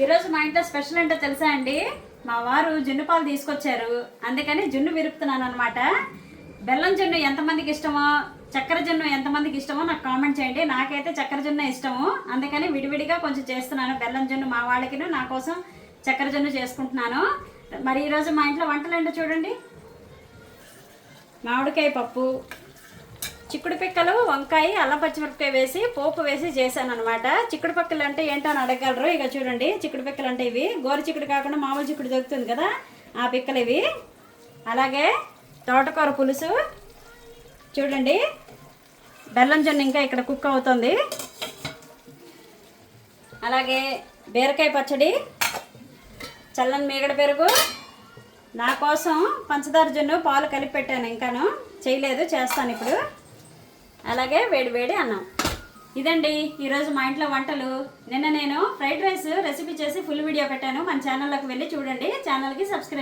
ఈరోజు మా ఇంట్లో స్పెషల్ ఏంటో తెలుసా అండి? మా వారు జున్ను పాలు తీసుకొచ్చారు, అందుకని జున్ను విరుపుతున్నాను అనమాట. బెల్లం జున్ను ఎంతమందికి ఇష్టమో, చక్కెర జున్ను ఎంతమందికి ఇష్టమో నాకు కామెంట్ చేయండి. నాకైతే చక్కెర జున్ను ఇష్టము, అందుకని విడివిడిగా కొంచెం చేస్తున్నాను. బెల్లం జున్ను మా వాళ్ళకి, నా కోసం చక్కెర జున్ను చేసుకుంటున్నాను. మరి ఈరోజు మా ఇంట్లో వంటలు ఏంటో చూడండి. మామిడికాయ పప్పు, చిక్కుడు పిక్కలు, వంకాయ, అల్లం పచ్చిమిరపకాయ వేసి పోపు వేసి చేశాను అనమాట. చిక్కుడు పిక్కలు అంటే ఏంటో అని అడగలరు. ఇక చూడండి, చిక్కుడు పిక్కలు అంటే ఇవి గోరు చిక్కుడు కాకుండా మామూలు చిక్కుడు దొరుకుతుంది కదా, ఆ పిక్కలు ఇవి. అలాగే తోటకూర పులుసు చూడండి. బెల్లం జొన్న ఇంకా ఇక్కడ కుక్ అవుతుంది. అలాగే బీరకాయ పచ్చడి, చల్లని మీగడ పెరుగు, నా కోసం పంచదార జొన్ను పాలు కలిపి పెట్టాను, ఇంకాను చేయలేదు, చేస్తాను ఇప్పుడు. అలాగే వేడి వేడి అన్నం. ఇదండి ఈరోజు మా ఇంట్లో వంటలు. నిన్న నేను ఫ్రైడ్ రైస్ రెసిపీ చేసి ఫుల్ వీడియో పెట్టాను, మన ఛానల్లోకి వెళ్ళి చూడండి. ఛానల్కి సబ్స్క్రైబ్